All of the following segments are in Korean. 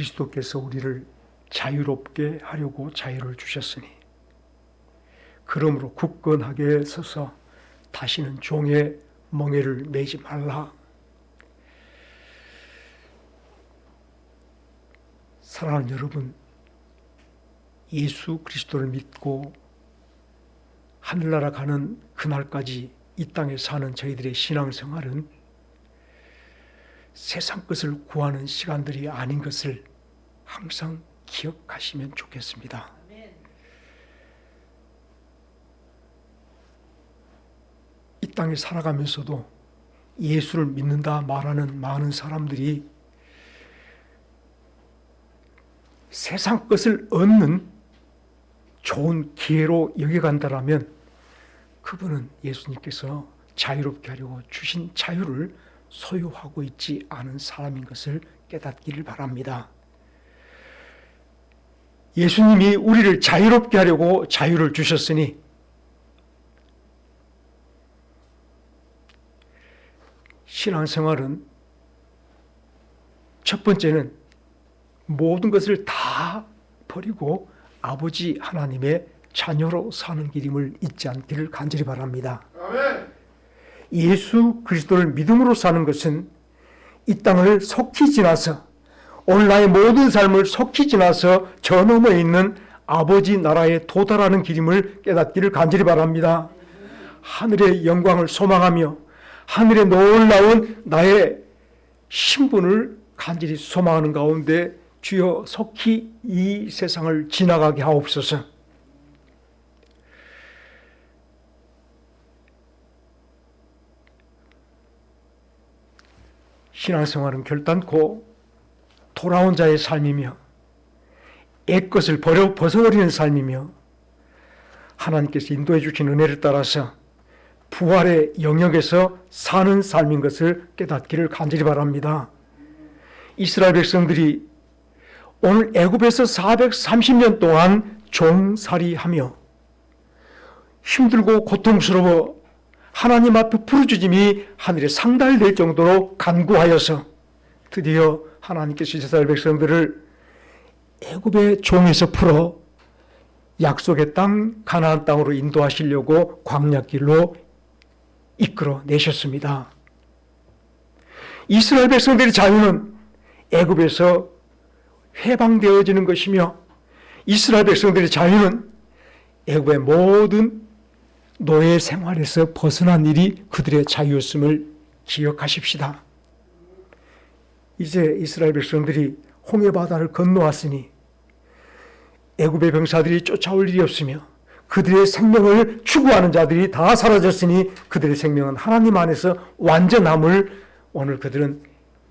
그리스도께서 우리를 자유롭게 하려고 자유를 주셨으니 그러므로 굳건하게 서서 다시는 종의 멍에를 매지 말라. 사랑하는 여러분, 예수 그리스도를 믿고 하늘나라 가는 그날까지 이 땅에 사는 저희들의 신앙생활은 세상 것을 구하는 시간들이 아닌 것을 항상 기억하시면 좋겠습니다. 이 땅에 살아가면서도 예수를 믿는다 말하는 많은 사람들이 세상 것을 얻는 좋은 기회로 여겨간다라면 그분은 예수님께서 자유롭게 하려고 주신 자유를 소유하고 있지 않은 사람인 것을 깨닫기를 바랍니다. 예수님이 우리를 자유롭게 하려고 자유를 주셨으니 신앙생활은 첫 번째는 모든 것을 다 버리고 아버지 하나님의 자녀로 사는 길임을 잊지 않기를 간절히 바랍니다. 아멘. 예수 그리스도를 믿음으로 사는 것은 이 땅을 속히 지나서 오늘 나의 모든 삶을 속히 지나서 저 너머에 있는 아버지 나라에 도달하는 길임을 깨닫기를 간절히 바랍니다. 하늘의 영광을 소망하며 하늘의 놀라운 나의 신분을 간절히 소망하는 가운데 주여 속히 이 세상을 지나가게 하옵소서. 신앙생활은 결단코 돌아온 자의 삶이며 옛것을 벗어버리는 삶이며 하나님께서 인도해 주신 은혜를 따라서 부활의 영역에서 사는 삶인 것을 깨닫기를 간절히 바랍니다. 이스라엘 백성들이 오늘 애굽에서 430년 동안 종살이하며 힘들고 고통스러워 하나님 앞에 부르짖음이 하늘에 상달될 정도로 간구하여서 드디어 하나님께서 이스라엘 백성들을 애굽의 종에서 풀어 약속의 땅 가나안 땅으로 인도하시려고 광야길로 이끌어 내셨습니다. 이스라엘 백성들의 자유는 애굽에서 해방되어지는 것이며 이스라엘 백성들의 자유는 애굽의 모든 노예 생활에서 벗어난 일이 그들의 자유였음을 기억하십시다. 이제 이스라엘 백성들이 홍해바다를 건너왔으니 애굽의 병사들이 쫓아올 일이 없으며 그들의 생명을 추구하는 자들이 다 사라졌으니 그들의 생명은 하나님 안에서 완전함을 오늘 그들은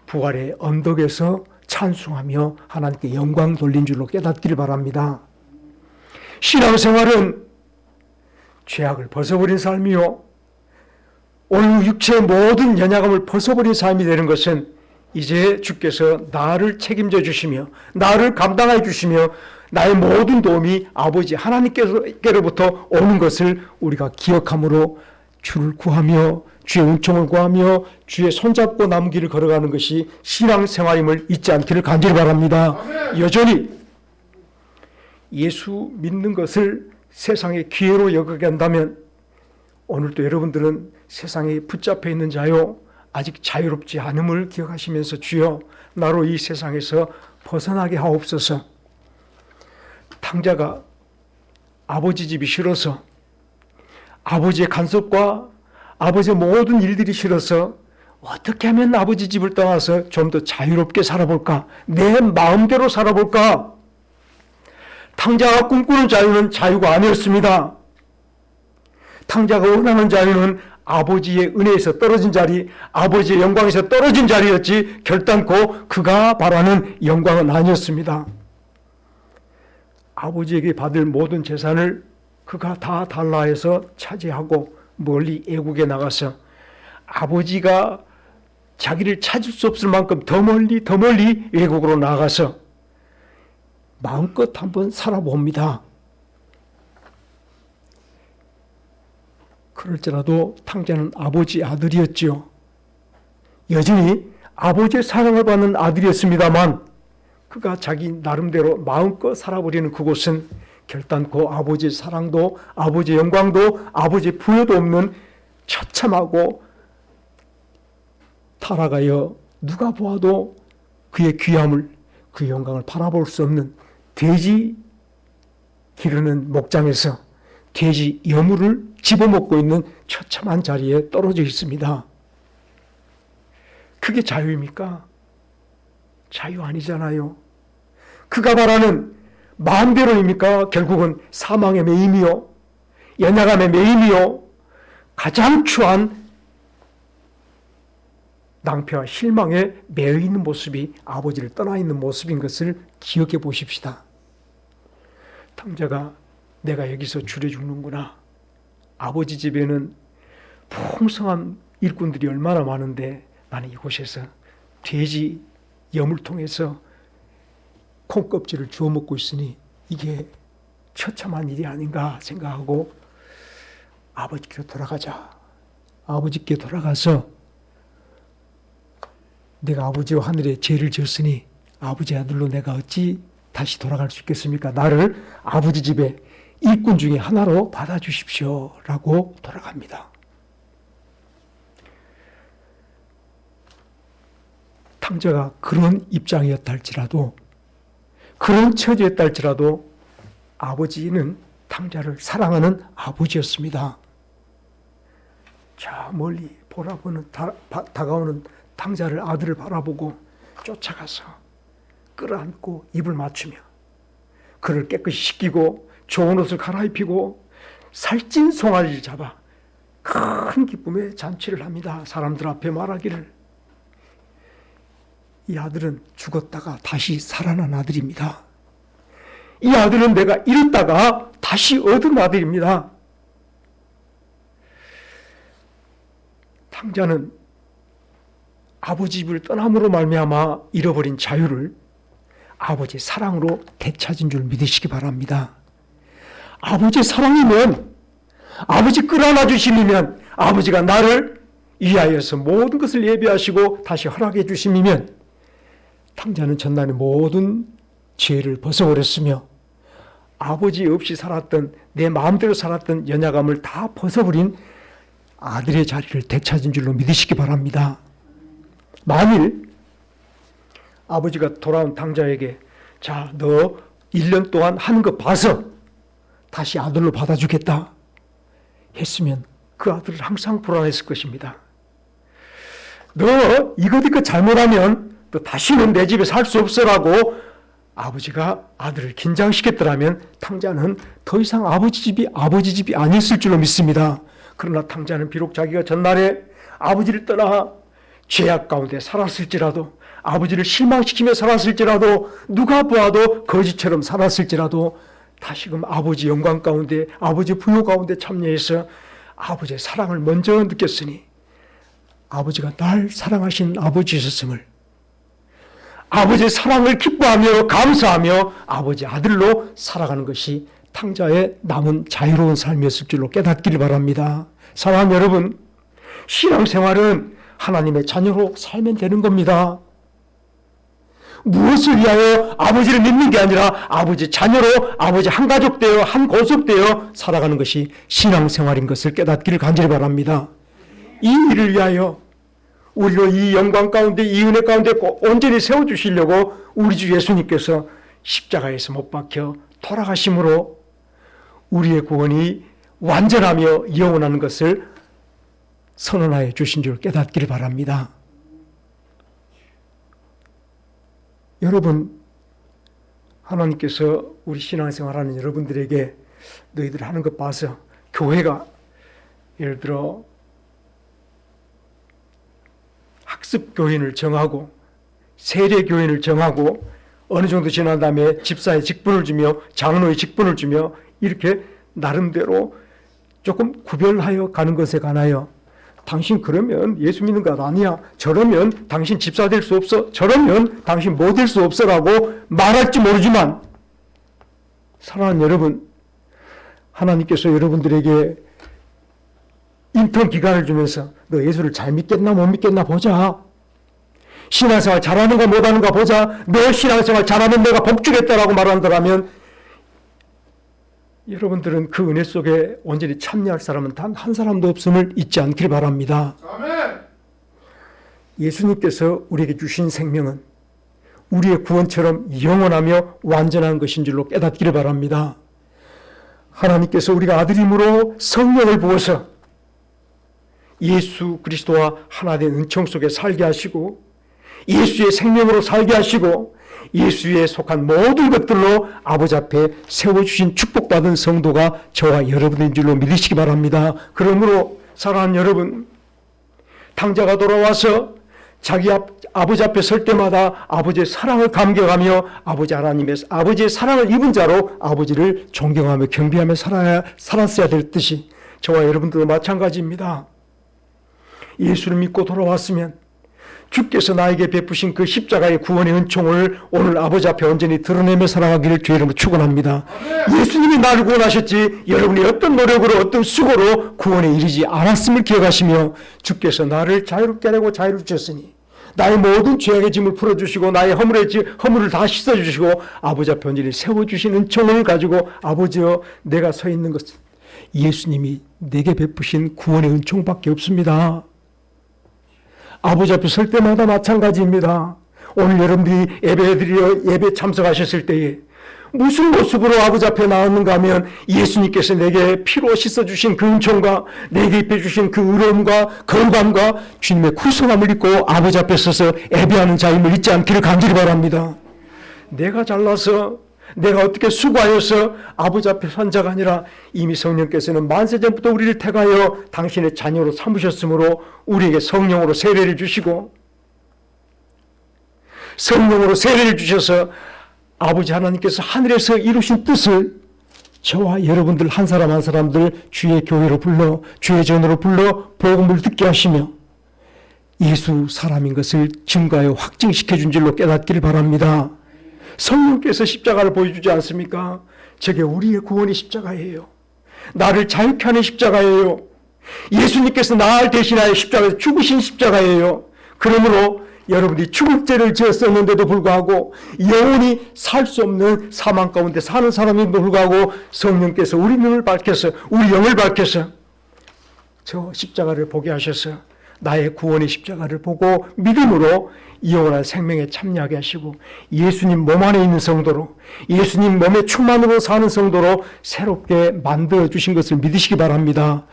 부활의 언덕에서 찬송하며 하나님께 영광 돌린 줄로 깨닫기를 바랍니다. 신앙생활은 죄악을 벗어버린 삶이요 오늘 육체의 모든 연약함을 벗어버린 삶이 되는 것은 이제 주께서 나를 책임져 주시며 나를 감당해 주시며 나의 모든 도움이 아버지 하나님께로부터 오는 것을 우리가 기억함으로 주를 구하며 주의 은총을 구하며 주의 손잡고 남은 길을 걸어가는 것이 신앙생활임을 잊지 않기를 간절히 바랍니다. 아멘. 여전히 예수 믿는 것을 세상의 기회로 여기게 한다면 오늘도 여러분들은 세상에 붙잡혀 있는 자요 아직 자유롭지 않음을 기억하시면서 주여 나로 이 세상에서 벗어나게 하옵소서. 탕자가 아버지 집이 싫어서 아버지의 간섭과 아버지의 모든 일들이 싫어서 어떻게 하면 아버지 집을 떠나서 좀 더 자유롭게 살아볼까? 내 마음대로 살아볼까? 탕자가 꿈꾸는 자유는 자유가 아니었습니다. 탕자가 원하는 자유는 아버지의 은혜에서 떨어진 자리, 아버지의 영광에서 떨어진 자리였지 결단코 그가 바라는 영광은 아니었습니다. 아버지에게 받을 모든 재산을 그가 다 달라해서 차지하고 멀리 애국에 나가서 아버지가 자기를 찾을 수 없을 만큼 더 멀리 외국으로 나가서 마음껏 한번 살아봅니다. 그럴지라도 탕자는 아버지 아들이었지요. 여전히 아버지의 사랑을 받는 아들이었습니다만 그가 자기 나름대로 마음껏 살아버리는 그곳은 결단코 아버지의 사랑도 아버지의 영광도 아버지의 부여도 없는 처참하고 타락하여 누가 보아도 그의 귀함을 그 영광을 바라볼 수 없는 돼지 기르는 목장에서 돼지 여물을 집어먹고 있는 처참한 자리에 떨어져 있습니다. 그게 자유입니까? 자유 아니잖아요. 그가 바라는 마음대로입니까? 결국은 사망의 매임이요, 연약함의 매임이요, 가장 추한 낭패와 실망에 매여 있는 모습이 아버지를 떠나 있는 모습인 것을 기억해 보십시다. 탕자가 내가 여기서 줄여 죽는구나. 아버지 집에는 풍성한 일꾼들이 얼마나 많은데 나는 이곳에서 돼지 여물통에서 콩껍질을 주워 먹고 있으니 이게 처참한 일이 아닌가 생각하고 아버지께 돌아가자. 아버지께 돌아가서 내가 아버지와 하늘에 죄를 지었으니 아버지 아들로 내가 어찌 다시 돌아갈 수 있겠습니까? 나를 아버지 집에 일꾼 중에 하나로 받아주십시오 라고 돌아갑니다. 탕자가 그런 입장이었다 할지라도, 그런 처지였다 할지라도 아버지는 탕자를 사랑하는 아버지였습니다. 저 멀리 보라보는 다가오는 탕자를, 아들을 바라보고 쫓아가서 끌어안고 입을 맞추며 그를 깨끗이 씻기고 좋은 옷을 갈아입히고 살찐 송아지를 잡아 큰 기쁨의 잔치를 합니다. 사람들 앞에 말하기를 이 아들은 죽었다가 다시 살아난 아들입니다. 이 아들은 내가 잃었다가 다시 얻은 아들입니다. 탕자는 아버지 집을 떠남으로 말미암아 잃어버린 자유를 아버지의 사랑으로 되찾은 줄 믿으시기 바랍니다. 아버지의 사랑이면, 아버지 끌어안아 주심이면, 아버지가 나를 위하여서 모든 것을 예비하시고 다시 허락해 주심이면 탕자는 전날의 모든 죄를 벗어버렸으며 아버지 없이 살았던, 내 마음대로 살았던 연약함을 다 벗어버린 아들의 자리를 되찾은 줄로 믿으시기 바랍니다. 만일 아버지가 돌아온 탕자에게 자, 너 1년 동안 하는 거 봐서 다시 아들로 받아주겠다 했으면 그 아들은 항상 불안했을 것입니다. 너 이것 잘못하면 너 다시는 내 집에 살 수 없어라고 아버지가 아들을 긴장시켰더라면 탕자는 더 이상 아버지 집이 아니었을 줄로 믿습니다. 그러나 탕자는 비록 자기가 전날에 아버지를 떠나 죄악 가운데 살았을지라도, 아버지를 실망시키며 살았을지라도, 누가 보아도 거지처럼 살았을지라도 다시금 아버지 영광 가운데, 아버지 부요 가운데 참여해서 아버지의 사랑을 먼저 느꼈으니 아버지가 날 사랑하신 아버지였음을, 아버지의 사랑을 기뻐하며 감사하며 아버지 아들로 살아가는 것이 탕자의 남은 자유로운 삶이었을 줄로 깨닫기를 바랍니다. 사랑하는 여러분, 신앙생활은 하나님의 자녀로 살면 되는 겁니다. 무엇을 위하여 아버지를 믿는 게 아니라 아버지 자녀로, 아버지 한 가족 되어, 한 고속 되어 살아가는 것이 신앙생활인 것을 깨닫기를 간절히 바랍니다. 이 일을 위하여 우리로 이 영광 가운데, 이 은혜 가운데 온전히 세워주시려고 우리 주 예수님께서 십자가에서 못 박혀 돌아가심으로 우리의 구원이 완전하며 영원한 것을 선언하여 주신 줄 깨닫기를 바랍니다. 여러분, 하나님께서 우리 신앙생활하는 여러분들에게 너희들 하는 것 봐서 교회가 예를 들어 학습교인을 정하고 세례교인을 정하고 어느 정도 지난 다음에 집사의 직분을 주며 장로의 직분을 주며 이렇게 나름대로 조금 구별하여 가는 것에 관하여 당신 그러면 예수 믿는 것 아니야, 저러면 당신 집사 될 수 없어, 저러면 당신 뭐 될 수 없어라고 말할지 모르지만 사랑하는 여러분, 하나님께서 여러분들에게 인턴 기간을 주면서 너 예수를 잘 믿겠나 못 믿겠나 보자, 신앙생활 잘하는가 못하는가 보자. 너 신앙생활 잘하면 내가 복 주겠다라고 말한다면 여러분들은 그 은혜 속에 온전히 참여할 사람은 단 한 사람도 없음을 잊지 않길 바랍니다. 아멘. 예수님께서 우리에게 주신 생명은 우리의 구원처럼 영원하며 완전한 것인 줄로 깨닫기를 바랍니다. 하나님께서 우리가 아들임으로 성령을 부어서 예수 그리스도와 하나 된 은총 속에 살게 하시고 예수의 생명으로 살게 하시고 예수에 속한 모든 것들로 아버지 앞에 세워주신 축복받은 성도가 저와 여러분인 줄로 믿으시기 바랍니다. 그러므로 사랑하는 여러분, 탕자가 돌아와서 자기 아버지 앞에 설 때마다 아버지의 사랑을 감격하며 아버지의 사랑을 입은 자로 아버지를 존경하며 경배하며 살았어야 될 듯이 저와 여러분들도 마찬가지입니다. 예수를 믿고 돌아왔으면 주께서 나에게 베푸신 그 십자가의 구원의 은총을 오늘 아버지 앞에 온전히 드러내며 살아가기를 주의 이름으로 축원합니다. 예수님이 나를 구원하셨지 여러분이 어떤 노력으로 어떤 수고로 구원에 이르지 않았음을 기억하시며 주께서 나를 자유롭게 하려고 자유를 주셨으니 나의 모든 죄악의 짐을 풀어주시고 나의 허물을 다 씻어주시고 아버지 앞에 온전히 세워주신 은총을 가지고 아버지여 내가 서 있는 것은 예수님이 내게 베푸신 구원의 은총밖에 없습니다. 아버지 앞에 설 때마다 마찬가지입니다. 오늘 여러분들이 예배 참석하셨을 때에 무슨 모습으로 아버지 앞에 나왔는가 하면 예수님께서 내게 피로 씻어주신 그 은총과 내게 입혀주신 그 의로움과 거룩함과 주님의 구속함을 입고 아버지 앞에 서서 예배하는 자임을 잊지 않기를 간절히 바랍니다. 내가 잘나서 내가 어떻게 수고하여서 아버지 앞에 선 자가 아니라 이미 성령께서는 만세전부터 우리를 택하여 당신의 자녀로 삼으셨으므로 우리에게 성령으로 세례를 주시고 성령으로 세례를 주셔서 아버지 하나님께서 하늘에서 이루신 뜻을 저와 여러분들 한 사람 한 사람들 주의 교회로 불러 주의 전으로 불러 복음을 듣게 하시며 예수 사람인 것을 증거하여 확증시켜 준 줄로 깨닫기를 바랍니다. 성령께서 십자가를 보여주지 않습니까? 저게 우리의 구원의 십자가예요. 나를 자유케 하는 십자가예요. 예수님께서 나를 대신하여 십자가에서 죽으신 십자가예요. 그러므로 여러분이 죽을 죄를 지었었는데도 불구하고 영원히 살 수 없는 사망 가운데 사는 사람임에도 불구하고 성령께서 우리 눈을 밝혀서 우리 영을 밝혀서 저 십자가를 보게 하셔서 나의 구원의 십자가를 보고 믿음으로 영원한 생명에 참여하게 하시고 예수님 몸 안에 있는 성도로 예수님 몸의 충만으로 사는 성도로 새롭게 만들어주신 것을 믿으시기 바랍니다.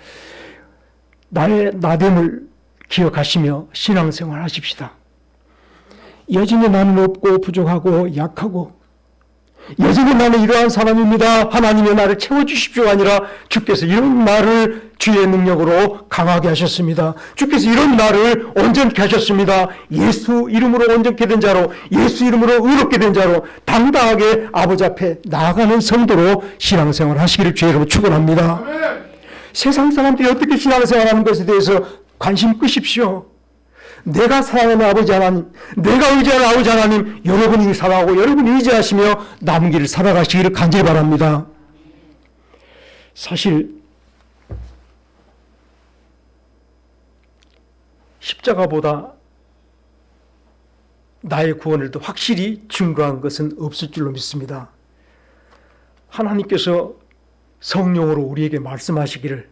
나의 나됨을 기억하시며 신앙생활 하십시다. 여전히 나는 없고 부족하고 약하고 여전히 나는 이러한 사람입니다. 하나님의 나를 채워주십시오가 아니라 주께서 이런 나를 주의 능력으로 강하게 하셨습니다. 주께서 이런 나를 온전케 하셨습니다. 예수 이름으로 온전케 된 자로 예수 이름으로 의롭게 된 자로 당당하게 아버지 앞에 나아가는 성도로 신앙생활 하시기를 주의 이름으로 축원합니다. 세상 사람들이 어떻게 신앙생활하는 것에 대해서 관심 끄십시오. 내가 사랑하는 아버지 하나님, 내가 의지하는 아버지 하나님, 여러분이 사랑하고 여러분이 의지하시며 남은 길을 살아가시기를 간절히 바랍니다. 사실 십자가보다 나의 구원을 더 확실히 증거한 것은 없을 줄로 믿습니다. 하나님께서 성령으로 우리에게 말씀하시기를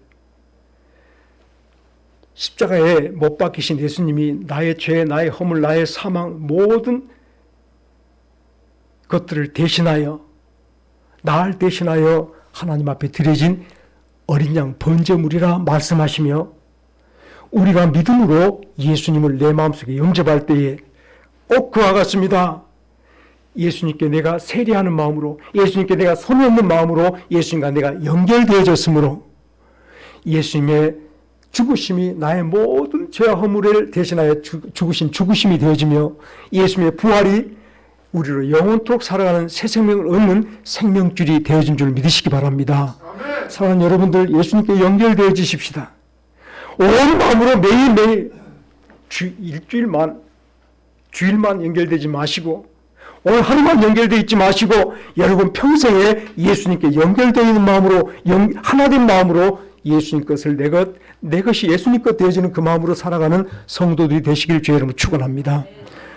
십자가에 못 박히신 예수님이 나의 죄, 나의 허물, 나의 사망 모든 것들을 대신하여 나를 대신하여 하나님 앞에 드려진 어린 양 번제물이라 말씀하시며 우리가 믿음으로 예수님을 내 마음속에 영접할 때에 꼭 그와 같습니다. 예수님께 내가 세례하는 마음으로 예수님께 내가 손 얹는 마음으로 예수님과 내가 연결되어졌으므로 예수님의 죽으심이 나의 모든 죄와 허물을 대신하여 죽으신 죽으심이 되어지며 예수님의 부활이 우리로 영원토록 살아가는 새 생명을 얻는 생명줄이 되어진 줄 믿으시기 바랍니다. 아멘. 사랑하는 여러분들 예수님께 연결되어지십시다. 온 마음으로 매일매일 주일만 연결되지 마시고 오늘 하루만 연결되어 있지 마시고 여러분 평생에 예수님께 연결되어 있는 마음으로 하나된 마음으로 예수님 것을 내 것이 예수님 것 되어지는 그 마음으로 살아가는 성도들이 되시길 주의 이름으로 축원합니다.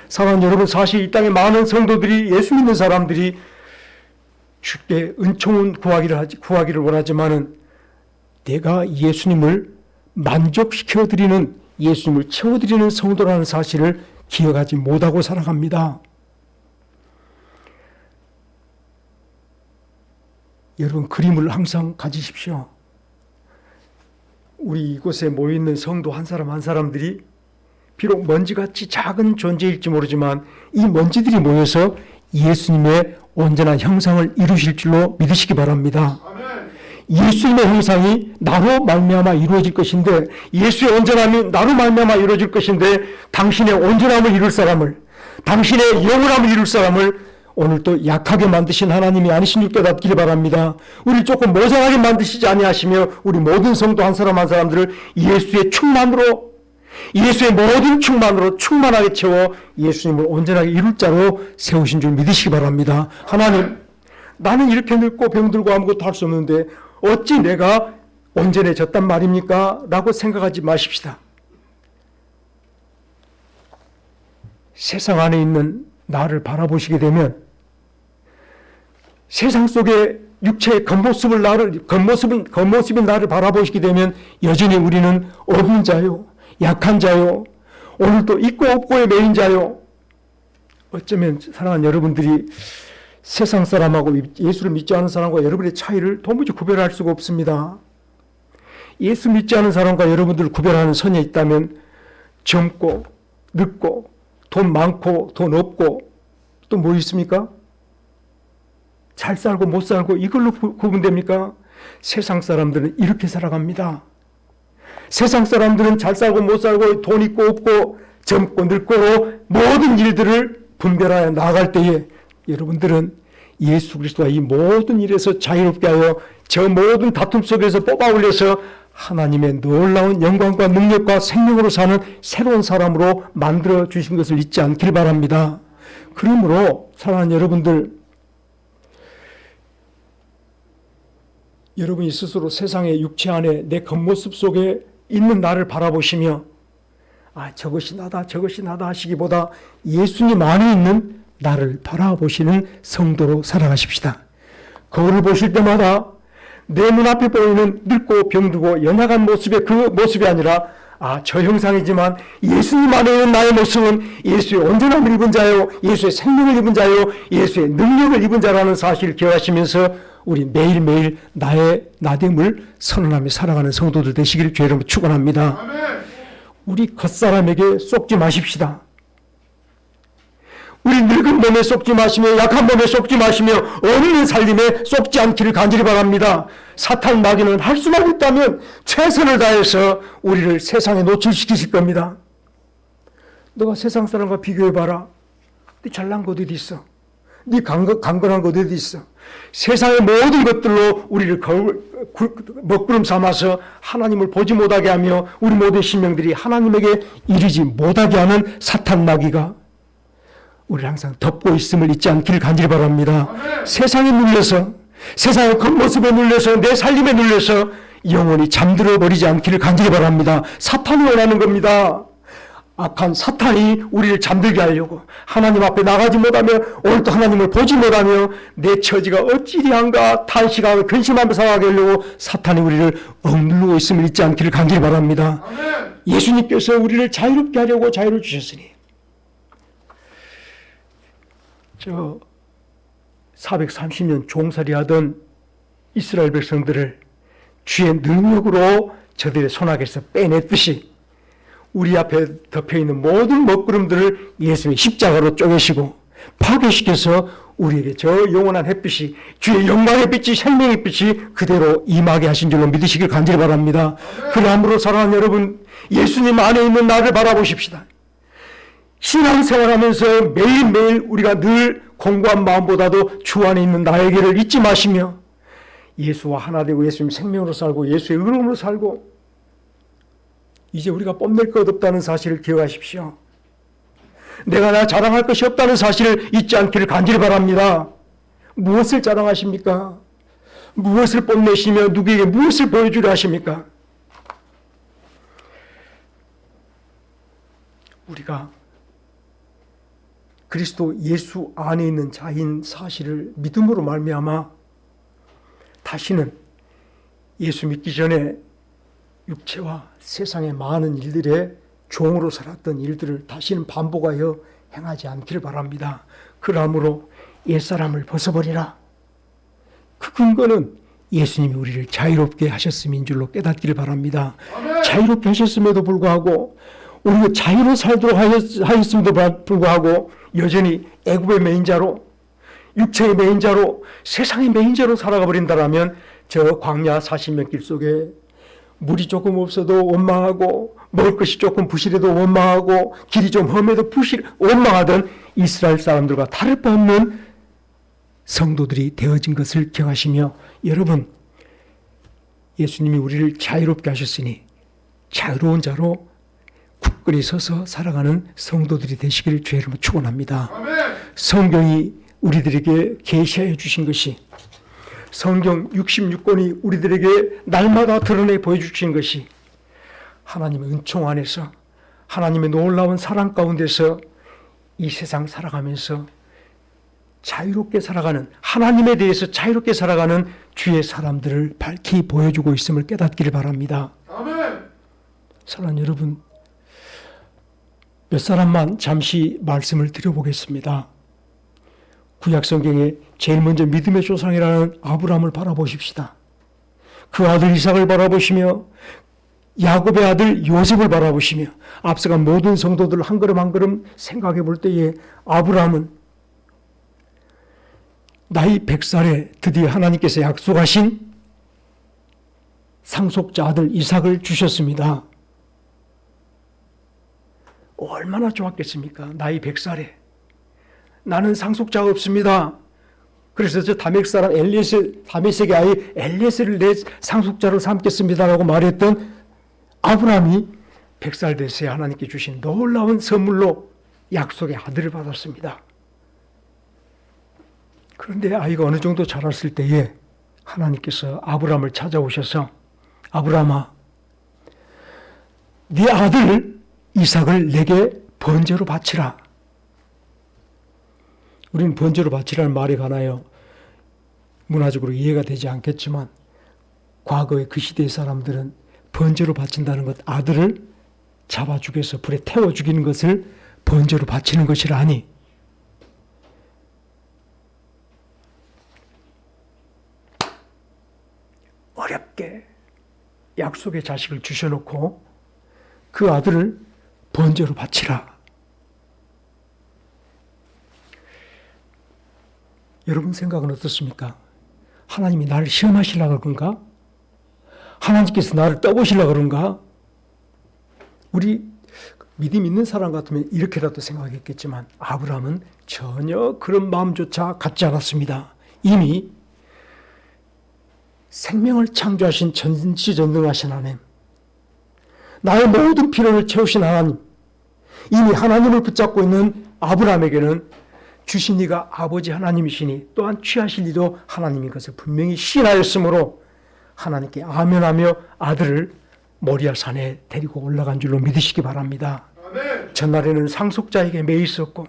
사랑하는 여러분, 사실 이 땅에 많은 성도들이, 예수 믿는 사람들이 주께 은총은 구하기를 원하지만은 내가 예수님을 만족시켜드리는, 예수님을 채워드리는 성도라는 사실을 기억하지 못하고 살아갑니다. 여러분, 그림을 항상 가지십시오. 우리 이곳에 모여있는 성도 한 사람 한 사람들이 비록 먼지같이 작은 존재일지 모르지만 이 먼지들이 모여서 예수님의 온전한 형상을 이루실 줄로 믿으시기 바랍니다. 예수님의 형상이 나로 말미암아 이루어질 것인데, 예수의 온전함이 나로 말미암아 이루어질 것인데, 당신의 온전함을 이룰 사람을, 당신의 영원함을 이룰 사람을 오늘 또 약하게 만드신 하나님이 아니신 줄 깨닫기를 바랍니다. 우리를 조금 모자라게 만드시지 아니하시며 우리 모든 성도 한 사람 한 사람들을 예수의 충만으로, 예수의 모든 충만으로 충만하게 채워 예수님을 온전하게 이룰 자로 세우신 줄 믿으시기 바랍니다. 하나님, 나는 이렇게 늙고 병들고 아무것도 할 수 없는데 어찌 내가 온전해졌단 말입니까? 라고 생각하지 마십시다. 세상 안에 있는 나를 바라보시게 되면, 세상 속의 육체의 겉모습인 나를 바라보시게 되면 여전히 우리는 어린 자요, 약한 자요, 오늘도 있고 없고의 매인 자요. 어쩌면 사랑하는 여러분들이 세상 사람하고 예수를 믿지 않은 사람과 여러분의 차이를 도무지 구별할 수가 없습니다. 예수 믿지 않은 사람과 여러분들을 구별하는 선이 있다면 젊고 늙고 돈 많고 돈 없고 또 뭐 있습니까? 잘 살고 못 살고 이걸로 구분됩니까? 세상 사람들은 이렇게 살아갑니다. 세상 사람들은 잘 살고 못 살고 돈 있고 없고 젊고 늙고로 모든 일들을 분별하여 나아갈 때에 여러분들은 예수 그리스도가 이 모든 일에서 자유롭게 하여 저 모든 다툼 속에서 뽑아 올려서 하나님의 놀라운 영광과 능력과 생명으로 사는 새로운 사람으로 만들어 주신 것을 잊지 않길 바랍니다. 그러므로 사랑하는 여러분들, 여러분이 스스로 세상의 육체 안에 내 겉모습 속에 있는 나를 바라보시며 저것이 나다 저것이 나다 하시기보다 예수님 안에 있는 나를 바라보시는 성도로 살아가십시다. 거울을 보실 때마다 내 눈앞에 보이는 늙고 병들고 연약한 모습의 그 모습이 아니라 저 형상이지만 예수님 안에 있는 나의 모습은 예수의 온전함을 입은 자요, 예수의 생명을 입은 자요, 예수의 능력을 입은 자라는 사실을 기억하시면서 우리 매일매일 나의 나됨을 선언하며 살아가는 성도들 되시기를 주의 이름으로 축원합니다. 우리 겉사람에게 속지 마십시다. 우리 늙은 몸에 속지 마시며 약한 몸에 속지 마시며 없는 살림에 속지 않기를 간절히 바랍니다. 사탄 마귀는 할 수만 있다면 최선을 다해서 우리를 세상에 노출시키실 겁니다. 너가 세상 사람과 비교해봐라. 네 잘난 것 어디 있어? 네 강건한 것 어디 있어? 세상의 모든 것들로 우리를 먹구름 삼아서 하나님을 보지 못하게 하며 우리 모든 신명들이 하나님에게 이르지 못하게 하는 사탄 마귀가 우리를 항상 덮고 있음을 잊지 않기를 간절히 바랍니다. 세상에 눌려서, 세상의 겉모습에 눌려서, 내 살림에 눌려서 영원히 잠들어 버리지 않기를 간절히 바랍니다. 사탄이 원하는 겁니다. 악한 사탄이 우리를 잠들게 하려고, 하나님 앞에 나가지 못하며 오늘도 하나님을 보지 못하며 내 처지가 어찌리한가 탄식하고 근심하며 살아가게 하려고 사탄이 우리를 억누르고 있음을 잊지 않기를 간절히 바랍니다. 예수님께서 우리를 자유롭게 하려고 자유를 주셨으니 430년 종살이 하던 이스라엘 백성들을 주의 능력으로 저들의 손아귀에서 빼냈듯이 우리 앞에 덮여있는 모든 먹구름들을 예수의 십자가로 쪼개시고 파괴시켜서 우리에게 저 영원한 햇빛이, 주의 영광의 빛이, 생명의 빛이 그대로 임하게 하신 줄로 믿으시길 간절히 바랍니다. 그러므로 사랑하는 여러분, 예수님 안에 있는 나를 바라보십시다. 신앙생활하면서 매일매일 우리가 늘 공고한 마음보다도 주 안에 있는 나에게를 잊지 마시며 예수와 하나 되고 예수님 생명으로 살고 예수의 의로움으로 살고 이제 우리가 뽐낼 것 없다는 사실을 기억하십시오. 내가 나 자랑할 것이 없다는 사실을 잊지 않기를 간절히 바랍니다. 무엇을 자랑하십니까? 무엇을 뽐내시며 누구에게 무엇을 보여주려 하십니까? 우리가 그리스도 예수 안에 있는 자인 사실을 믿음으로 말미암아 다시는 예수 믿기 전에 육체와 세상의 많은 일들에 종으로 살았던 일들을 다시는 반복하여 행하지 않기를 바랍니다. 그러므로 옛사람을 벗어버리라. 그 근거는 예수님이 우리를 자유롭게 하셨음인 줄로 깨닫기를 바랍니다. 아멘. 자유롭게 하셨음에도 불구하고 우리가 자유로 살도록 하였음에도 불구하고 여전히 애굽의 매인자로, 육체의 매인자로, 세상의 매인자로 살아가 버린다라면 저 광야 40년 길 속에 물이 조금 없어도 원망하고 먹을 것이 조금 부실해도 원망하고 길이 좀 험해도 원망하던 이스라엘 사람들과 다를 바 없는 성도들이 되어진 것을 기억하시며, 여러분, 예수님이 우리를 자유롭게 하셨으니 자유로운 자로 굳건히 서서 살아가는 성도들이 되시기를 주의 이름으로 축원합니다. 성경이 우리들에게 계시해 주신 것이, 성경 66권이 우리들에게 날마다 드러내 보여주신 것이 하나님의 은총 안에서, 하나님의 놀라운 사랑 가운데서 이 세상 살아가면서 자유롭게 살아가는, 하나님에 대해서 자유롭게 살아가는 주의 사람들을 밝히 보여주고 있음을 깨닫기를 바랍니다. 아멘. 사랑하는 여러분, 몇 사람만 잠시 말씀을 드려보겠습니다. 구약 성경에 제일 먼저 믿음의 조상이라는 아브라함을 바라보십시다. 그 아들 이삭을 바라보시며 야곱의 아들 요셉을 바라보시며 앞서간 모든 성도들 한 걸음 한 걸음 생각해 볼 때에 아브라함은 나이 100살에 드디어 하나님께서 약속하신 상속자 아들 이삭을 주셨습니다. 얼마나 좋았겠습니까? 나이 100살에 나는 상속자가 없습니다. 그래서 저 다메섹 사람 다메섹의 아이 엘리에셀을 내 상속자로 삼겠습니다라고 말했던 아브라함이 100살 됐어야 하나님께 주신 놀라운 선물로 약속의 아들을 받았습니다. 그런데 아이가 어느 정도 자랐을 때에 하나님께서 아브라함을 찾아오셔서, 아브라함아, 네 아들 이삭을 내게 번제로 바치라. 우리는 번제로 바치라는 말에 관하여 문화적으로 이해가 되지 않겠지만, 과거의 그 시대의 사람들은 번제로 바친다는 것, 아들을 잡아 죽여서 불에 태워 죽이는 것을 번제로 바치는 것이라 하니, 어렵게 약속의 자식을 주셔놓고 그 아들을 번제로 바치라. 여러분 생각은 어떻습니까? 하나님이 나를 시험하시려고 그런가? 하나님께서 나를 떠보시려고 그런가? 우리 믿음 있는 사람 같으면 이렇게라도 생각했겠지만 아브라함은 전혀 그런 마음조차 갖지 않았습니다. 이미 생명을 창조하신 전지전능하신 하나님, 나의 모든 필요를 채우신 하나님, 이미 하나님을 붙잡고 있는 아브라함에게는 주신 이가 아버지 하나님이시니 또한 취하실 이도 하나님인 것을 분명히 시인하였으므로 하나님께 아멘하며 아들을 모리아 산에 데리고 올라간 줄로 믿으시기 바랍니다. 아멘. 전날에는 상속자에게 매여 있었고,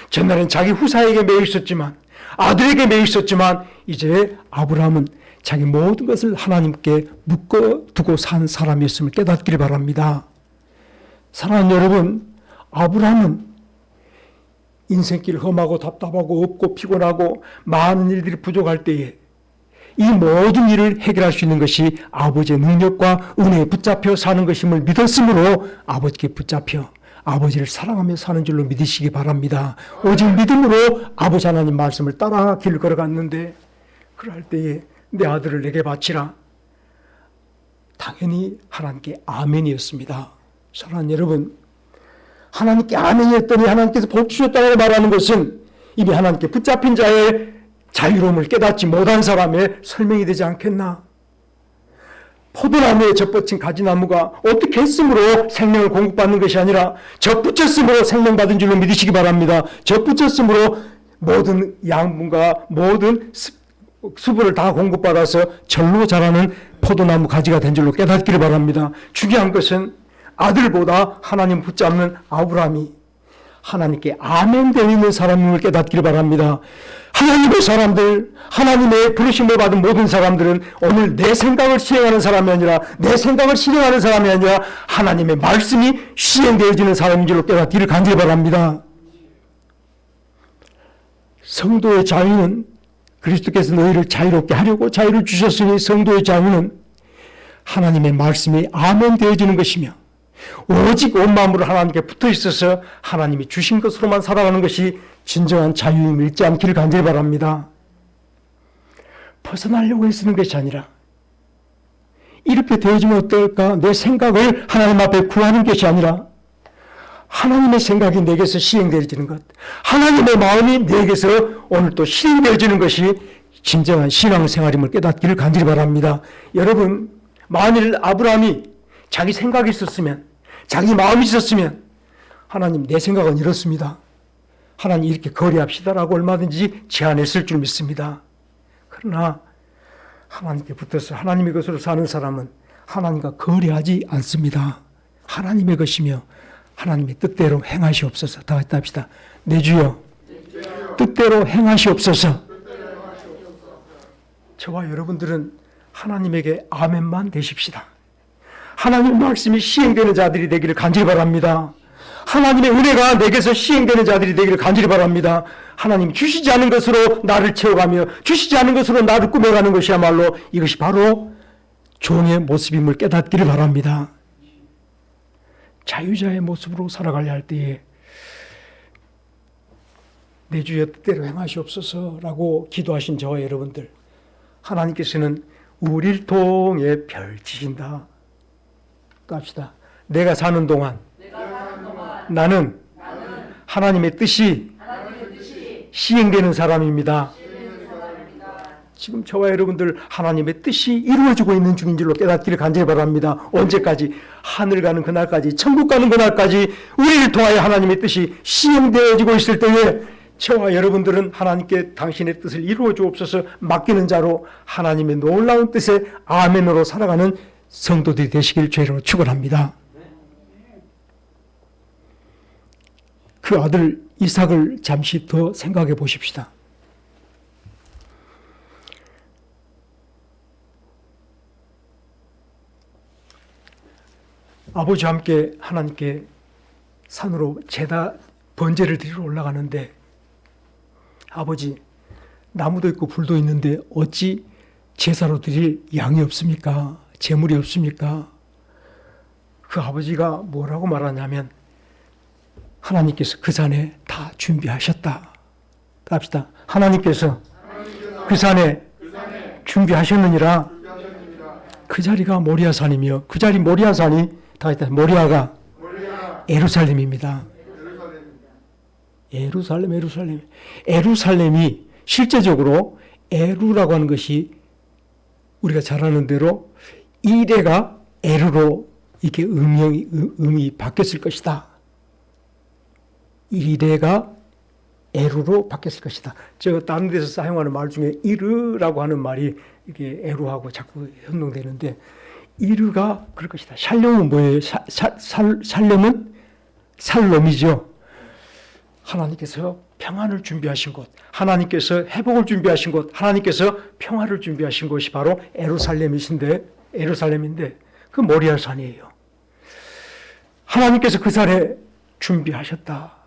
전날에는 자기 후사에게 매여 있었지만, 아들에게 매여 있었지만, 이제 아브라함은 자기 모든 것을 하나님께 묶어두고 산 사람이었음을 깨닫기를 바랍니다. 사랑하는 여러분, 아브라함은 인생길 험하고 답답하고 없고 피곤하고 많은 일들이 부족할 때에 이 모든 일을 해결할 수 있는 것이 아버지의 능력과 은혜에 붙잡혀 사는 것임을 믿었으므로 아버지께 붙잡혀 아버지를 사랑하며 사는 줄로 믿으시기 바랍니다. 오직 믿음으로 아버지 하나님 말씀을 따라 길을 걸어갔는데, 그럴 때에 내 아들을 내게 바치라. 당연히 하나님께 아멘이었습니다. 사랑하는 여러분, 하나님께 아멘이었더니 하나님께서 복 주셨다고 말하는 것은 이미 하나님께 붙잡힌 자의 자유로움을 깨닫지 못한 사람의 설명이 되지 않겠나? 포도나무에 젖붙인 가지나무가 어떻게 했으므로 생명을 공급받는 것이 아니라 젖붙였으므로 생명받은 줄로 믿으시기 바랍니다. 젖붙였으므로 모든 양분과 모든 수분을 다 공급받아서 절로 자라는 포도나무 가지가 된 줄로 깨닫기를 바랍니다. 중요한 것은 아들보다 하나님 붙잡는 아브라함이 하나님께 아멘 되어 있는 사람을 깨닫기를 바랍니다. 하나님의 사람들, 하나님의 부르심을 받은 모든 사람들은 오늘 내 생각을 시행하는 사람이 아니라 내 생각을 실행하는 사람이 아니라 하나님의 말씀이 시행되어지는 사람인 줄로 깨닫기를 간절히 바랍니다. 성도의 자유는 그리스도께서 너희를 자유롭게 하려고 자유를 주셨으니 성도의 자유는 하나님의 말씀이 아멘 되어지는 것이며 오직 온 마음으로 하나님께 붙어 있어서 하나님이 주신 것으로만 살아가는 것이 진정한 자유임을 잊지 않기를 간절히 바랍니다. 벗어나려고 애쓰는 것이 아니라 이렇게 되어지면 어떨까? 내 생각을 하나님 앞에 구하는 것이 아니라 하나님의 생각이 내게서 시행되어지는 것, 하나님의 마음이 내게서 오늘 또 실행되어지는 것이 진정한 신앙생활임을 깨닫기를 간절히 바랍니다. 여러분, 만일 아브라함이 자기 생각이 있었으면, 자기 마음이 있었으면 하나님 내 생각은 이렇습니다, 하나님 이렇게 거래합시다라고 얼마든지 제안했을 줄 믿습니다. 그러나 하나님께 붙어서 하나님의 것으로 사는 사람은 하나님과 거래하지 않습니다. 하나님의 것이며 하나님의 뜻대로 행하시옵소서. 다 같이 합시다. 내 주여 뜻대로 행하시옵소서. 저와 여러분들은 하나님에게 아멘만 되십시다. 하나님의 말씀이 시행되는 자들이 되기를 간절히 바랍니다. 하나님의 은혜가 내게서 시행되는 자들이 되기를 간절히 바랍니다. 하나님이 주시지 않은 것으로 나를 채워가며 주시지 않은 것으로 나를 꾸며가는 것이야말로 이것이 바로 종의 모습임을 깨닫기를 바랍니다. 자유자의 모습으로 살아가려 할 때에 내 주의 뜻대로 행하시옵소서라고 기도하신 저와 여러분들, 하나님께서는 우리를 통해 펼치신다. 또 합시다. 내가 사는 동안 나는 하나님의 뜻이 시행되는 사람입니다. 지금 저와 여러분들 하나님의 뜻이 이루어지고 있는 중인 줄로 깨닫기를 간절히 바랍니다. 언제까지? 하늘 가는 그날까지, 천국 가는 그날까지 우리를 통하여 하나님의 뜻이 시행되어지고 있을 때에 저와 여러분들은 하나님께 당신의 뜻을 이루어 주옵소서 맡기는 자로 하나님의 놀라운 뜻에 아멘으로 살아가는 성도들이 되시길 주의로 축원합니다. 그 아들 이삭을 잠시 더 생각해 보십시다. 아버지와 함께 하나님께 산으로 번제를 드리러 올라가는데, 아버지, 나무도 있고 불도 있는데 어찌 제사로 드릴 양이 없습니까? 제물이 없습니까? 그 아버지가 뭐라고 말하냐면 하나님께서 그 산에 다 준비하셨다. 합시다. 하나님께서 그 산에 준비하셨느니라. 그 자리가 모리아산이며 그 자리 모리아산이 다 했다. 모리아가 예루살렘입니다. 예루살렘이 실제적으로 에루라고 하는 것이 우리가 잘 아는 대로 이레가 에루로 이렇게 음이 바뀌었을 것이다. 이레가 에루로 바뀌었을 것이다. 제가 다른 데서 사용하는 말 중에 이르라고 하는 말이 이게 에루하고 자꾸 혼동되는데, 이르가 그럴 것이다. 샬롬은 뭐예요? 샬롬은 살롬이죠. 하나님께서 평안을 준비하신 곳, 하나님께서 회복을 준비하신 곳, 하나님께서 평화를 준비하신 곳이 바로 예루살렘인데 그 모리아산이에요. 하나님께서 그 산에 준비하셨다.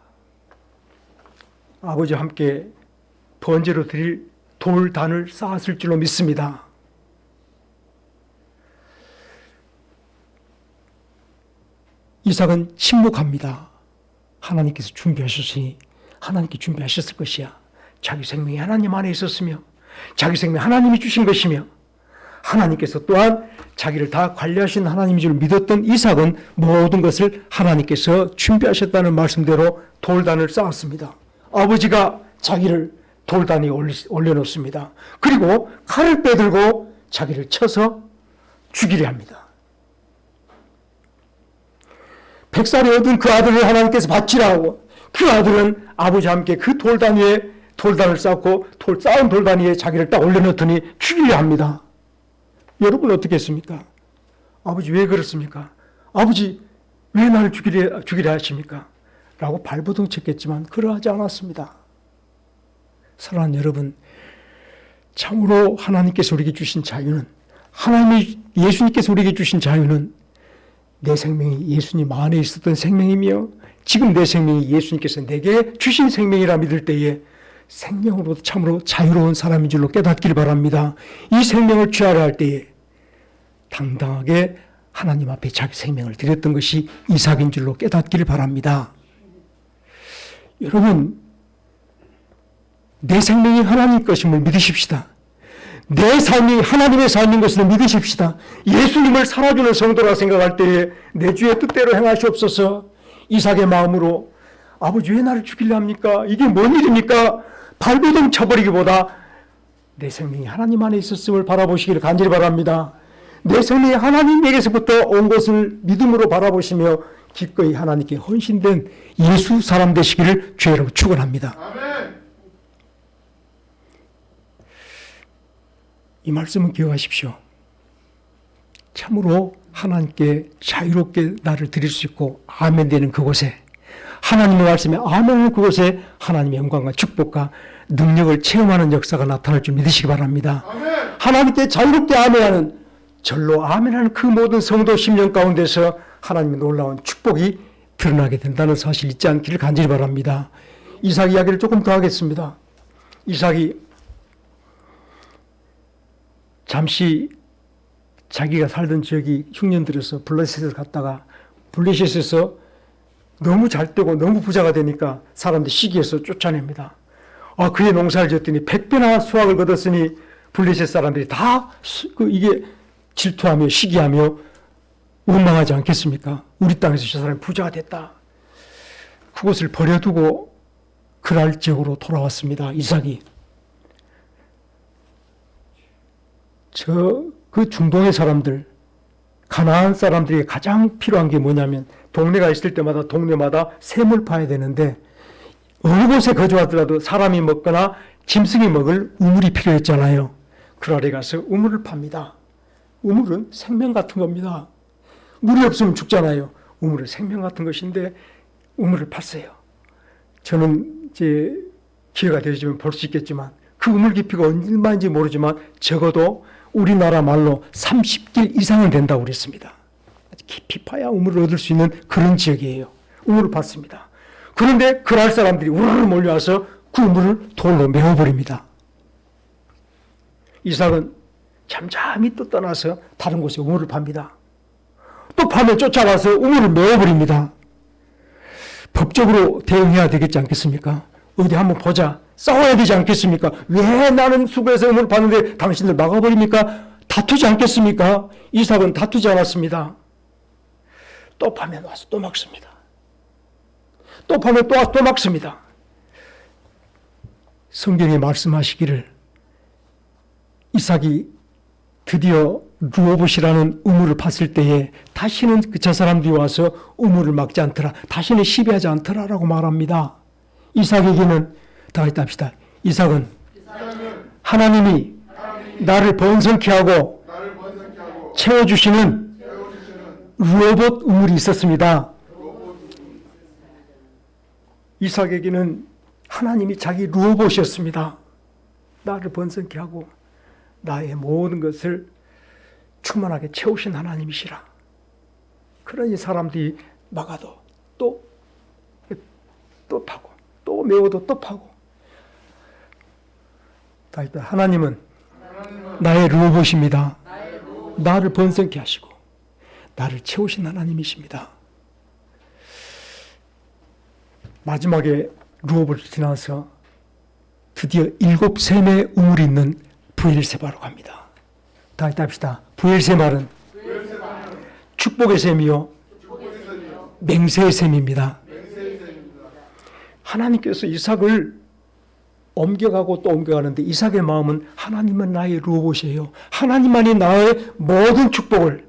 아버지와 함께 번제로 드릴 돌단을 쌓았을 줄로 믿습니다. 이삭은 침묵합니다. 하나님께서 준비하셨으니 하나님께 준비하셨을 것이야. 자기 생명이 하나님 안에 있었으며 자기 생명 하나님이 주신 것이며 하나님께서 또한 자기를 다 관리하신 하나님인 줄 믿었던 이삭은 모든 것을 하나님께서 준비하셨다는 말씀대로 돌단을 쌓았습니다. 아버지가 자기를 돌단에 올려놓습니다. 그리고 칼을 빼들고 자기를 쳐서 죽이려 합니다. 100살에 얻은 그 아들을 하나님께서 바치라 하고, 그 아들은 아버지와 함께 그 돌단 위에 돌단을 쌓고 쌓은 돌단 위에 자기를 딱 올려놓더니 죽이려 합니다. 여러분 어떻게 했습니까? 아버지 왜 그렇습니까? 아버지 왜 나를 죽이려 하십니까? 라고 발버둥 쳤겠지만 그러하지 않았습니다. 사랑하는 여러분, 참으로 하나님께서 우리에게 주신 자유는, 하나님이 예수님께서 우리에게 주신 자유는 내 생명이 예수님 안에 있었던 생명이며 지금 내 생명이 예수님께서 내게 주신 생명이라 믿을 때에 생명으로부터 참으로 자유로운 사람인 줄로 깨닫기를 바랍니다. 이 생명을 취하려 할 때에 당당하게 하나님 앞에 자기 생명을 드렸던 것이 이삭인 줄로 깨닫기를 바랍니다. 여러분, 내 생명이 하나님 것임을 믿으십시다. 내 삶이 하나님의 삶인 것을 믿으십시다. 예수님을 살아주는 성도라 생각할 때에 내 주의 뜻대로 행하시옵소서. 이삭의 마음으로 아버지 왜 나를 죽이려 합니까? 이게 뭔 일입니까? 발버둥 쳐버리기보다 내 생명이 하나님 안에 있었음을 바라보시기를 간절히 바랍니다. 내 생명이 하나님에게서부터 온 것을 믿음으로 바라보시며 기꺼이 하나님께 헌신된 예수 사람 되시기를 주의로 축원합니다. 아멘. 이 말씀은 기억하십시오. 참으로 하나님께 자유롭게 나를 드릴 수 있고 아멘 되는 그곳에, 하나님의 말씀에 아멘하는 그곳에 하나님의 영광과 축복과 능력을 체험하는 역사가 나타날 줄 믿으시기 바랍니다. 아멘. 하나님께 자유롭게 아멘하는, 절로 아멘하는 그 모든 성도 심령 가운데서 하나님의 놀라운 축복이 드러나게 된다는 사실 잊지 않기를 간절히 바랍니다. 이삭 이야기를 조금 더 하겠습니다. 이삭이 잠시 자기가 살던 지역이 흉년들어서 블레셋을 갔다가 블레셋에서 너무 잘 되고 너무 부자가 되니까 사람들이 시기해서 쫓아냅니다. 그의 농사를 지었더니 100배나 수확을 거뒀으니 블레셋 사람들이 다 이게 질투하며 시기하며 원망하지 않겠습니까? 우리 땅에서 저 사람이 부자가 됐다. 그곳을 버려두고 그랄 지역으로 돌아왔습니다. 이삭이. 그 중동의 사람들, 가나안 사람들이 가장 필요한 게 뭐냐면, 동네가 있을 때마다 동네마다 샘을 파야 되는데 어느 곳에 거주하더라도 사람이 먹거나 짐승이 먹을 우물이 필요했잖아요. 그랄에 가서 우물을 팝니다. 우물은 생명 같은 겁니다. 물이 없으면 죽잖아요. 우물은 생명 같은 것인데 우물을 팠어요. 저는 이제 기회가 되시면 볼 수 있겠지만 그 우물 깊이가 얼마인지 모르지만 적어도 우리나라 말로 30길 이상은 된다고 그랬습니다. 깊이 파야 우물을 얻을 수 있는 그런 지역이에요. 우물을 팠습니다. 그런데 그날 사람들이 우르르 몰려와서 그 우물을 돌로 메워버립니다. 이삭은 잠잠히 또 떠나서 다른 곳에 우물을 팝니다. 또 파면 쫓아가서 우물을 메워버립니다. 법적으로 대응해야 되겠지 않겠습니까? 어디 한번 보자. 싸워야 되지 않겠습니까? 왜 나는 수고해서 우물을 팠는데 당신들 막아버립니까? 다투지 않겠습니까? 이삭은 다투지 않았습니다. 또 파면 와서 또 막습니다. 또 파면 또 와서 또 막습니다. 성경에 말씀하시기를 이삭이 드디어 루오봇이라는 우물을 팠을 때에 다시는 저 사람들이 와서 우물을 막지 않더라. 다시는 시비하지 않더라라고 말합니다. 이삭에게는 다 같이 합시다. 이삭은 하나님이 나를 번성케 하고 채워주시는 루오봇 우물이 있었습니다. 이삭에게는 하나님이 자기 루오봇이었습니다. 나를 번성케 하고 나의 모든 것을 충만하게 채우신 하나님이시라. 그러니 사람들이 막아도 또 파고 또 메워도 또 파고. 하나님은 나의 루오봇입니다. 나를 번성케 하시고 나를 채우신 하나님이십니다. 마지막에 루오봇을 지나서 드디어 7샘의 우물이 있는 브엘세바로 갑니다. 다 같이 합시다. 브엘세바는 축복의 샘이요 맹세의 샘입니다. 하나님께서 이삭을 옮겨가고 또 옮겨가는데 이삭의 마음은 하나님은 나의 루오봇이에요. 하나님만이 나의 모든 축복을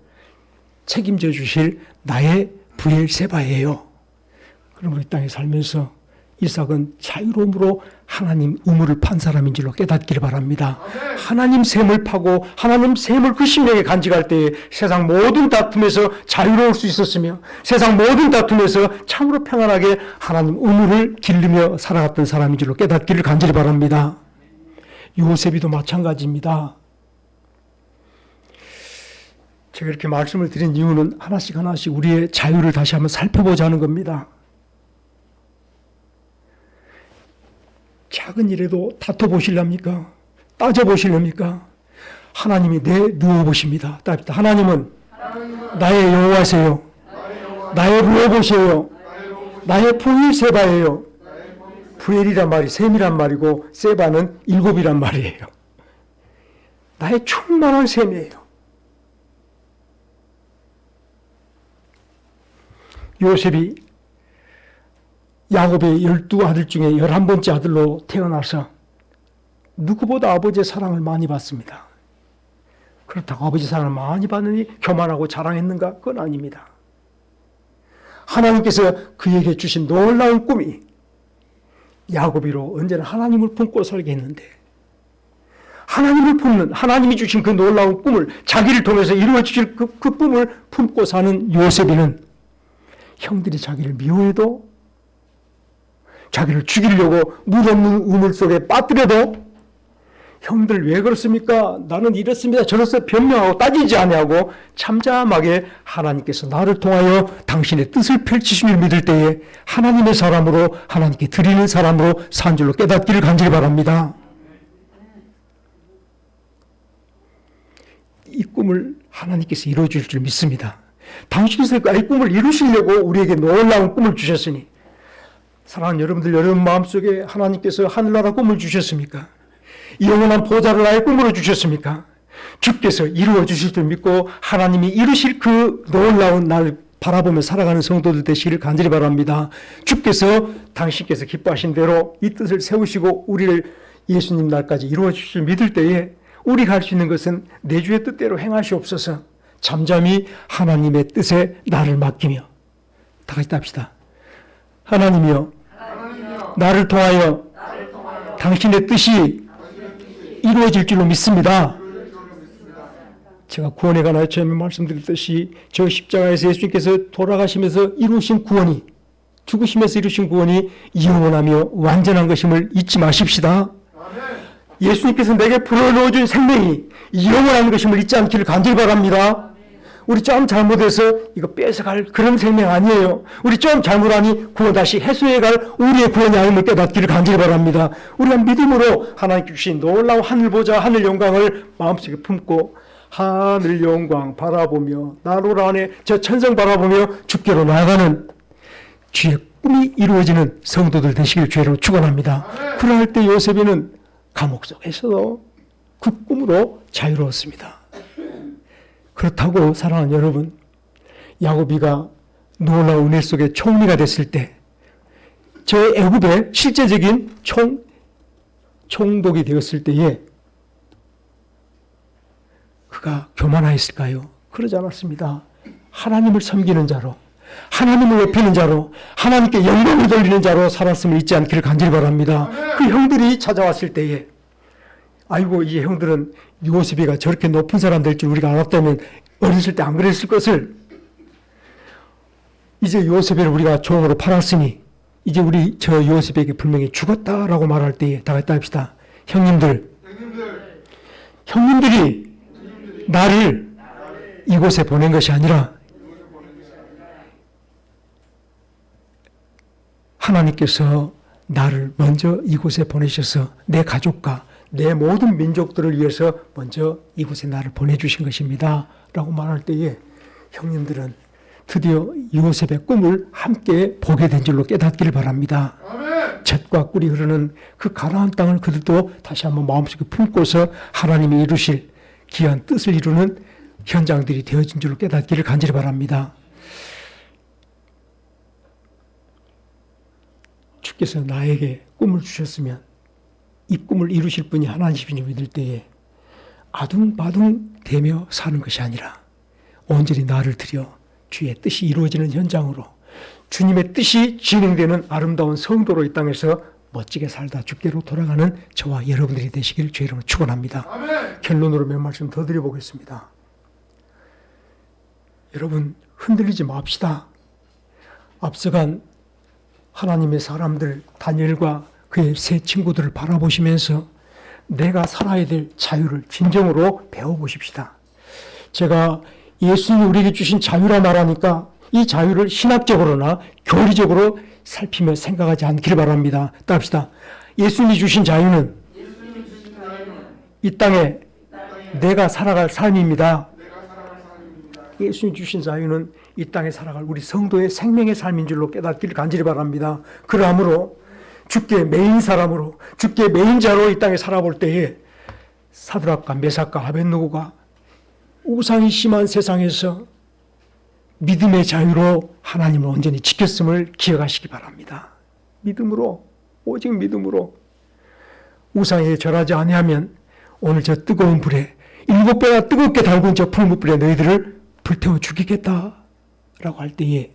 책임져 주실 나의 브엘세바예요. 그럼 우리 땅에 살면서 이삭은 자유로움으로 하나님 의무를 판 사람인 줄로 깨닫기를 바랍니다. 하나님 셈을 파고 하나님 셈을 그 심령에 간직할 때에 세상 모든 다툼에서 자유로울 수 있었으며 세상 모든 다툼에서 참으로 평안하게 하나님 의무를 기르며 살아갔던 사람인 줄로 깨닫기를 간절히 바랍니다. 요셉이도 마찬가지입니다. 제가 이렇게 말씀을 드린 이유는 하나씩 하나씩 우리의 자유를 다시 한번 살펴보자는 겁니다. 작은 일에도 다퉈보실랍니까? 따져보실랍니까? 하나님이 누워보십니다. 하나님은 나의 여호와세요. 나의 루어보세요. 나의 부엘 세바예요. 부엘이란 말이 셈이란 말이고 세바는 7이란 말이에요. 나의 충만한 셈이에요. 요셉이 야곱의 12아들 중에 11번째 아들로 태어나서 누구보다 아버지의 사랑을 많이 받습니다. 그렇다고 아버지 사랑을 많이 받으니 교만하고 자랑했는가? 그건 아닙니다. 하나님께서 그에게 주신 놀라운 꿈이 야곱이로 언제나 하나님을 품고 살게 했는데 하나님을 품는 하나님이 주신 그 놀라운 꿈을 자기를 통해서 이루어질 그 꿈을 품고 사는 요셉이는 형들이 자기를 미워해도 자기를 죽이려고 물 없는 우물 속에 빠뜨려도 형들 왜 그렇습니까? 나는 이렇습니다. 저렇습니다. 변명하고 따지지 아니하고 참잠하게 하나님께서 나를 통하여 당신의 뜻을 펼치심을 믿을 때에 하나님의 사람으로 하나님께 드리는 사람으로 산 줄로 깨닫기를 간절히 바랍니다. 이 꿈을 하나님께서 이루어줄 줄 믿습니다. 당신께서 이 꿈을 이루시려고 우리에게 놀라운 꿈을 주셨으니 사랑하는 여러분들, 여러분 마음속에 하나님께서 하늘나라 꿈을 주셨습니까? 영원한 보좌를 나의 꿈으로 주셨습니까? 주께서 이루어 주실 줄 믿고 하나님이 이루실 그 놀라운 날 바라보며 살아가는 성도들 되시기를 간절히 바랍니다. 주께서 당신께서 기뻐하신 대로 이 뜻을 세우시고 우리를 예수님 날까지 이루어 주실 줄 믿을 때에 우리가 할 수 있는 것은 내 주의 뜻대로 행하시옵소서. 잠잠히 하나님의 뜻에 나를 맡기며 다 같이 합시다. 하나님이여, 나를 통하여 당신의 뜻이 이루어질 줄로 믿습니다. 제가 구원에 관하여 처음에 말씀드렸듯이 저 십자가에서 예수님께서 돌아가시면서 이루신 구원이, 죽으시면서 이루신 구원이 영원하며 완전한 것임을 잊지 마십시다. 예수님께서 내게 불어넣어준 생명이 영원한 것임을 잊지 않기를 간절히 바랍니다. 우리 좀 잘못해서 이거 뺏어갈 그런 생명 아니에요. 우리 좀 잘못하니 구원 다시 해소해갈 우리의 구원이 아님을 깨닫기를 간절히 바랍니다. 우리가 믿음으로 하나님께 주신 놀라운 하늘 보좌, 하늘 영광을 마음속에 품고 하늘 영광 바라보며 나로라 안에 저 천성 바라보며 주께로 나아가는 주의 꿈이 이루어지는 성도들 되시길 주의로 축원합니다. 그럴 때 요셉이는 감옥 속에서도 그 꿈으로 자유로웠습니다. 그렇다고 사랑하는 여러분, 야곱이가 놀라운 은혜 속에 총리가 됐을 때 저 애굽의 실제적인 총독이 되었을 때에 그가 교만하였을까요? 그러지 않았습니다. 하나님을 섬기는 자로, 하나님을 높이는 자로, 하나님께 영광을 돌리는 자로 살았음을 잊지 않기를 간절히 바랍니다. 그 형들이 찾아왔을 때에 아이고, 이 형들은 요셉이가 저렇게 높은 사람 될 줄 우리가 알았다면 어렸을 때 안 그랬을 것을, 이제 요셉을 우리가 종으로 팔았으니 이제 우리 저 요셉에게 분명히 죽었다라고 말할 때에 다 같이 합시다. 형님들이 나를 이곳에 보낸 것이 아니라 하나님께서 나를 먼저 이곳에 보내셔서 내 가족과 내 모든 민족들을 위해서 먼저 이곳에 나를 보내주신 것입니다 라고 말할 때에 형님들은 드디어 요셉의 꿈을 함께 보게 된 줄로 깨닫기를 바랍니다. 젖과 꿀이 흐르는 그 가나안 땅을 그들도 다시 한번 마음속에 품고서 하나님이 이루실 귀한 뜻을 이루는 현장들이 되어진 줄로 깨닫기를 간절히 바랍니다. 주께서 나에게 꿈을 주셨으면 이 꿈을 이루실 분이 하나님이시니 믿을 때에 아둥바둥 대며 사는 것이 아니라 온전히 나를 들여 주의 뜻이 이루어지는 현장으로 주님의 뜻이 진행되는 아름다운 성도로 이 땅에서 멋지게 살다 죽게로 돌아가는 저와 여러분들이 되시길 주의 이름으로 축원합니다. 결론으로 몇 말씀 더 드려보겠습니다. 여러분 흔들리지 맙시다. 앞서간 하나님의 사람들 다니엘과 그의 세 친구들을 바라보시면서 내가 살아야 될 자유를 진정으로 배워보십시다. 제가 예수님이 우리에게 주신 자유라 말하니까 이 자유를 신학적으로나 교리적으로 살피며 생각하지 않기를 바랍니다. 따릅시다. 예수님이 주신 자유는 이 땅에 내가 살아갈 삶입니다. 예수님이 주신 자유는 이 땅에 살아갈 우리 성도의 생명의 삶인 줄로 깨닫기를 간절히 바랍니다. 그러므로 주께 메인 사람으로 주께 메인 자로 이 땅에 살아볼 때에 사드락과 메삭과 아벳느고가 우상이 심한 세상에서 믿음의 자유로 하나님을 온전히 지켰음을 기억하시기 바랍니다. 믿음으로, 오직 믿음으로 우상에 절하지 아니하면 오늘 저 뜨거운 불에 7배나 뜨겁게 달군 저 풀무불에 너희들을 불태워 죽이겠다라고 할 때에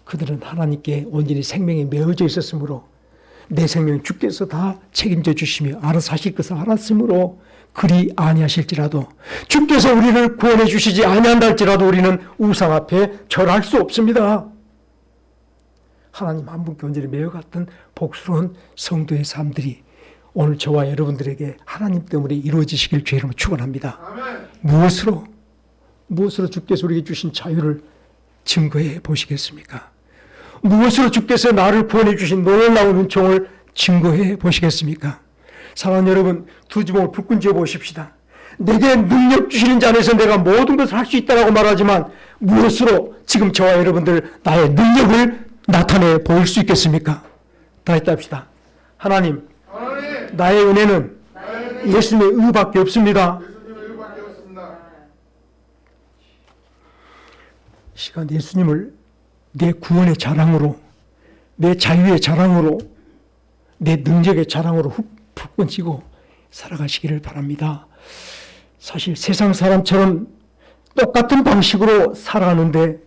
그들은 하나님께 온전히 생명에 매어져 있었으므로 내 생명 주께서 다 책임져 주시며 알아서 하실 것을 알았으므로 그리 아니하실지라도 주께서 우리를 구원해 주시지 아니한다 할지라도 우리는 우상 앞에 절할 수 없습니다. 하나님 한 분께 온전히 매어갔던 복스러운 성도의 삶들이 오늘 저와 여러분들에게 하나님 때문에 이루어지시길 주의 이름으로 축원합니다. 무엇으로 주께서 우리에게 주신 자유를 증거해 보시겠습니까? 무엇으로 주께서 나를 구원해 주신 놀라운 은총을 증거해 보시겠습니까? 사랑하는 여러분, 두 주먹을 불끈 쥐어 보십시다. 내게 능력 주시는 자 안에서 내가 모든 것을 할 수 있다고 말하지만 무엇으로 지금 저와 여러분들 나의 능력을 나타내 보일 수 있겠습니까? 다 했다 합시다. 하나님, 나의 은혜는 예수님의 의밖에 없습니다. 시간 예수님을 내 구원의 자랑으로, 내 자유의 자랑으로, 내 능력의 자랑으로 푹 쥐고 살아가시기를 바랍니다. 사실 세상 사람처럼 똑같은 방식으로 살아가는데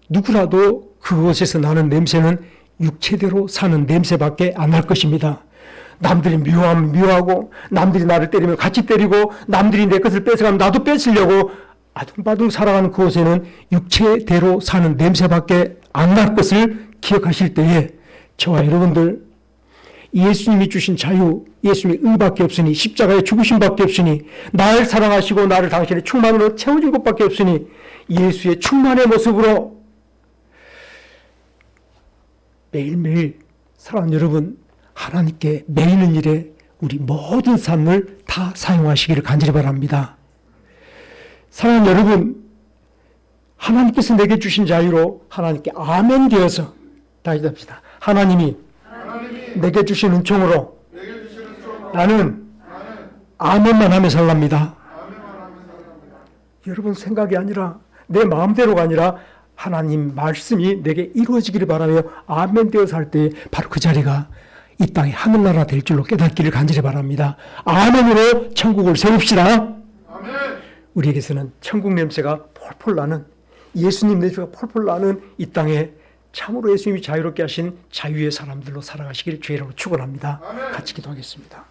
누구라도 그곳에서 나는 냄새는 육체대로 사는 냄새밖에 안 날 것입니다. 남들이 미워하면 미워하고, 남들이 나를 때리면 같이 때리고, 남들이 내 것을 뺏어가면 나도 뺏으려고 아둥바둥 살아가는 그곳에는 육체대로 사는 냄새밖에 안 날 것을 기억하실 때에 저와 여러분들 예수님이 주신 자유, 예수님의 의밖에 없으니, 십자가의 죽으심밖에 없으니, 나를 사랑하시고 나를 당신의 충만으로 채워준 것밖에 없으니 예수의 충만의 모습으로 매일매일 사랑하는 여러분, 하나님께 매이는 일에 우리 모든 삶을 다 사용하시기를 간절히 바랍니다. 사랑하는 여러분, 하나님께서 내게 주신 자유로 하나님께 아멘 되어서 다시 합시다. 하나님이 내게 주신 은총으로 나는 아멘만 하며 살랍니다. 여러분 생각이 아니라 내 마음대로가 아니라 하나님 말씀이 내게 이루어지기를 바라며 아멘 되어 살 때 바로 그 자리가 이 땅의 하늘나라 될 줄로 깨닫기를 간절히 바랍니다. 아멘으로 천국을 세웁시다. 우리에게서는 천국 냄새가 폴폴 나는, 예수님 냄새가 폴폴 나는 이 땅에 참으로 예수님이 자유롭게 하신 자유의 사람들로 살아가시기를 주의 이름으로 축원합니다. 같이 기도하겠습니다.